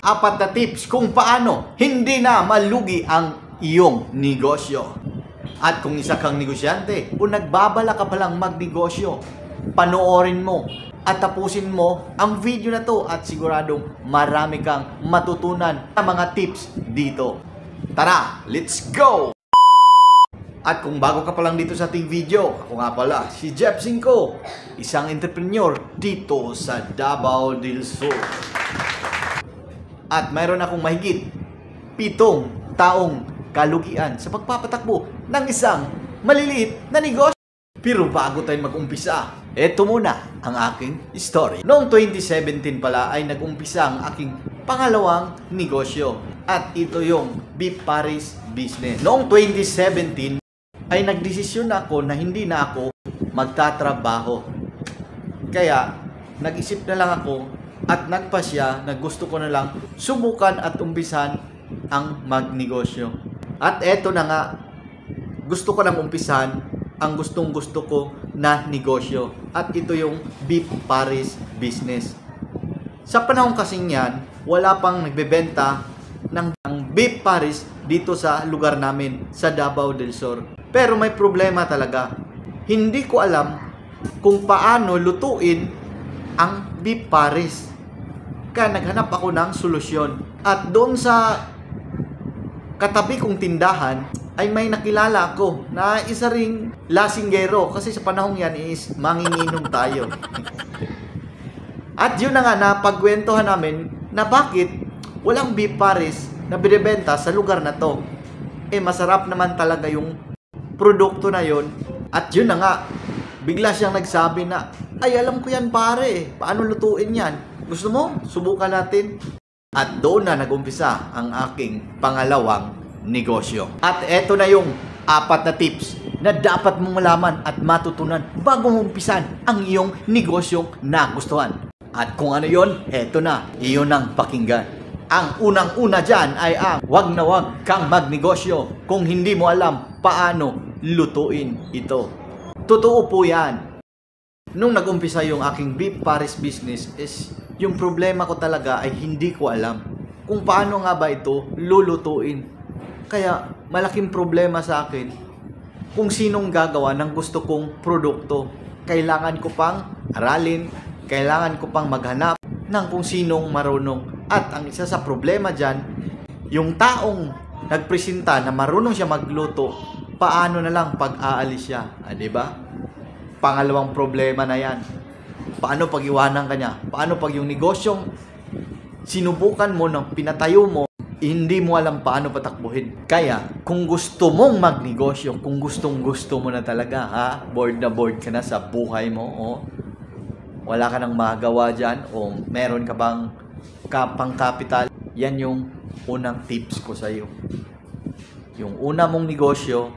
4 na tips kung paano hindi na malugi ang iyong negosyo. At kung isa kang negosyante o nagbabala ka palang magnegosyo, panoorin mo at tapusin mo ang video na to at siguradong marami kang matutunan sa mga tips dito. Tara, let's go! At kung bago ka pa lang dito sa ating video, ako nga pala si Jeff Cinco, isang entrepreneur dito sa Davao del Sur. At mayroon akong mahigit 7 taong kalugian sa pagpapatakbo ng isang maliliit na negosyo. Pero bago tayo mag-umpisa, eto muna ang aking story. Noong 2017 pala ay nag-umpisa ang aking pangalawang negosyo. At ito yung Beef Paris business. Noong 2017 ay nagdesisyon ako na hindi na ako magtatrabaho. Kaya nag-isip na lang ako at nagpasya na gusto ko na lang subukan at umpisan ang magnegosyo. At eto na nga, gusto ko nang umpisan ang gustong-gusto ko na negosyo. At ito yung Beef Paris business. Sa panahon kasing yan, wala pang nagbebenta ng Beef Paris dito sa lugar namin sa Davao del Sur. Pero may problema talaga. Hindi ko alam kung paano lutuin ang Beef Paris. Kaya naghanap ako ng solusyon. At doon sa katabi kong tindahan ay may nakilala ako na isa ring lasinggero. Kasi sa panahon yan is manginginom tayo. At yun na nga, napagkwentuhan namin na bakit walang Beef Paris na binibenta sa lugar na to. Masarap naman talaga yung produkto na yon. At yun na nga, bigla siyang nagsabi na, ay alam ko yan pare, paano lutuin yan? Gusto mo? Subukan natin. At doon na nagumpisa ang aking pangalawang negosyo. At eto na yung 4 na tips na dapat mong malaman at matutunan bago mo umpisan ang iyong negosyong nagustuhan. At kung ano yon, eto na, iyon ang pakinggan. Ang unang-una dyan ay ang wag na wag kang magnegosyo kung hindi mo alam paano lutuin ito. Totoo po yan. Nung nag-umpisa yung aking Beef Paris business is yung problema ko talaga ay hindi ko alam kung paano nga ba ito lulutuin. Kaya malaking problema sa akin kung sinong gagawa ng gusto kong produkto. Kailangan ko pang aralin, kailangan ko pang maghanap ng kung sinong marunong. At ang isa sa problema dyan, yung taong nagpresenta na marunong siya magluto, paano na lang pag aalis siya? Diba? Pangalawang problema na yan. Paano pag iwanan ka niya? Paano pag yung negosyong sinubukan mo, ng pinatayo mo, hindi mo alam paano patakbuhin? Kaya, kung gusto mong magnegosyo, kung gustong-gusto mo na talaga, bored na bored ka na sa buhay mo, wala ka nang magawa dyan, o meron ka bang pang-capital, yan yung unang tips ko sa iyo. Yung una mong negosyo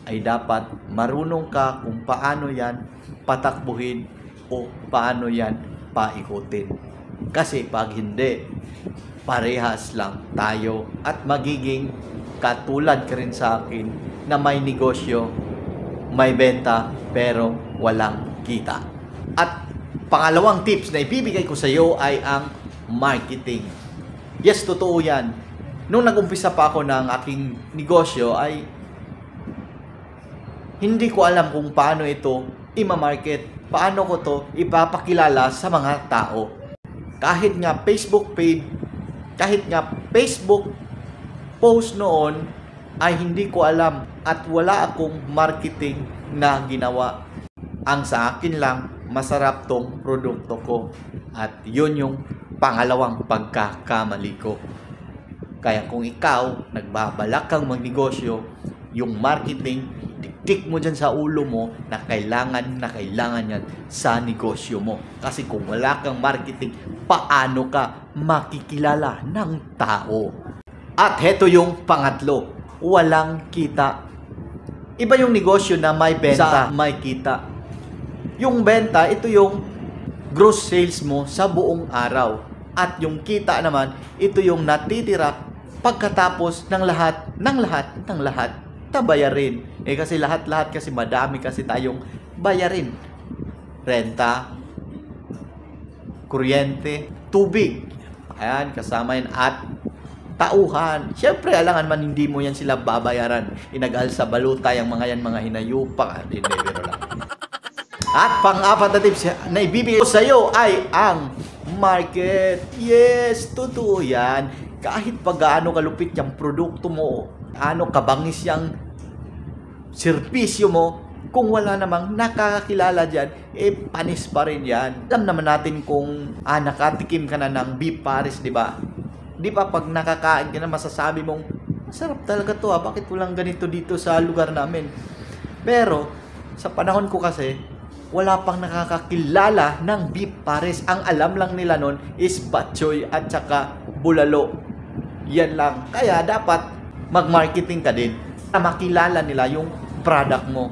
ay dapat marunong ka kung paano yan patakbuhin o paano yan paikutin. Kasi pag hindi, parehas lang tayo at magiging katulad ka rin sa akin na may negosyo, may benta, pero walang kita. At pangalawang tips na ibibigay ko sa iyo ay ang marketing. Yes, totoo yan. Nung nag-umpisa pa ako ng aking negosyo ay hindi ko alam kung paano ito i-market. Paano ko to ipapakilala sa mga tao. Kahit nga Facebook page, kahit nga Facebook post noon ay hindi ko alam at wala akong marketing na ginawa. Ang sa akin lang, masarap tong produkto ko. At yun yung pangalawang pagkakamali ko. Kaya kung ikaw, nagbabalak kang magnegosyo, yung marketing, dikdik mo dyan sa ulo mo na kailangan yan sa negosyo mo. Kasi kung wala kang marketing, paano ka makikilala ng tao? At heto yung pangatlo, walang kita. Iba yung negosyo na may benta, may kita. Yung benta, ito yung gross sales mo sa buong araw. At yung kita naman, ito yung natitira pagkatapos ng lahat na bayarin. Kasi lahat kasi madami kasi tayong bayarin. Renta, kuryente, tubig, Ayan, kasama yan at tauhan. Siyempre, alangan man hindi mo yan sila babayaran. Inagal sa baluta yung mga yan, mga hinayupak. Hindi, biro lang. At pang-apat na tips na ibibigay ko sa iyo ay ang market. Yes, totoo yan. Kahit pa gaano kalupit yung produkto mo, ano kabangis yung servisyo mo, kung wala namang nakakakilala dyan, panis pa rin yan. Alam naman natin kung nakatikim ka na ng beef pares, di ba? Di ba pag nakakain ka na, masasabi mong, sarap talaga to bakit walang ganito dito sa lugar namin? Pero, sa panahon ko kasi, wala pang nakakakilala ng beef pares. Ang alam lang nila nun is batchoy at saka bulalo. Yan lang. Kaya dapat mag-marketing ka din na makilala nila yung product mo.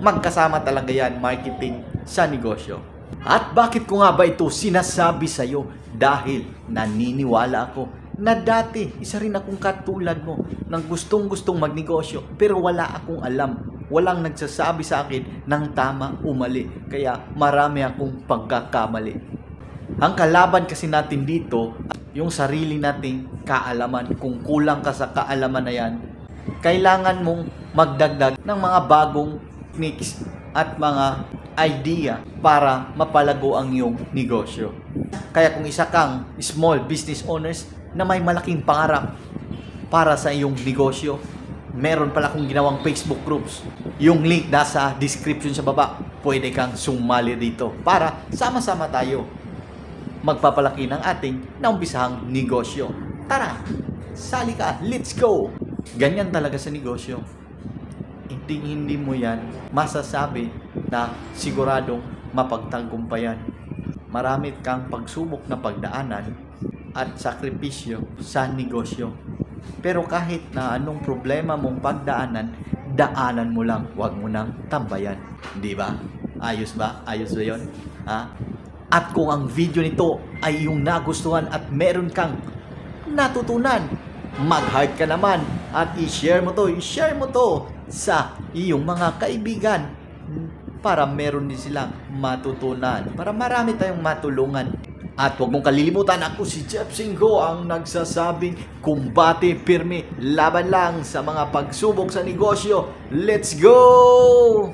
Magkasama talaga yan, marketing sa negosyo. At bakit ko nga ba ito sinasabi sa'yo? Dahil naniniwala ako na dati, isa rin akong katulad mo nang gustong-gustong magnegosyo pero wala akong alam. Walang nagsasabi sa akin ng tama o mali. Kaya marami akong pagkakamali. Ang kalaban kasi natin dito, yung sarili nating kaalaman. Kung kulang ka sa kaalaman na yan, kailangan mong magdagdag ng mga bagong techniques at mga idea para mapalago ang iyong negosyo. Kaya kung isa kang small business owners na may malaking pangarap para sa iyong negosyo, meron pala akong ginawang Facebook groups. Yung link nasa description sa baba. Pwede kang sumali dito para sama-sama tayo magpapalaki ng ating naumbisahang negosyo. Tara, sali ka, let's go! Ganyan talaga sa negosyo. Hindi mo yan masasabi na siguradong mapagtagumpayan. Marami kang pagsubok na pagdaanan at sakripisyo sa negosyo. Pero kahit na anong problema mong pagdaanan, daanan mo lang, huwag mo nang tambayan. Di ba? Ayos ba? Ayos ba yun? At kung ang video nito ay iyong nagustuhan at meron kang natutunan, mag-heart ka naman at i-share mo to sa iyong mga kaibigan para meron din silang matutunan, para marami tayong matulungan. At huwag mong kalilimutan, ako si Jeff Singgo ang nagsasabing kumbate pirmi, laban lang sa mga pagsubok sa negosyo. Let's go!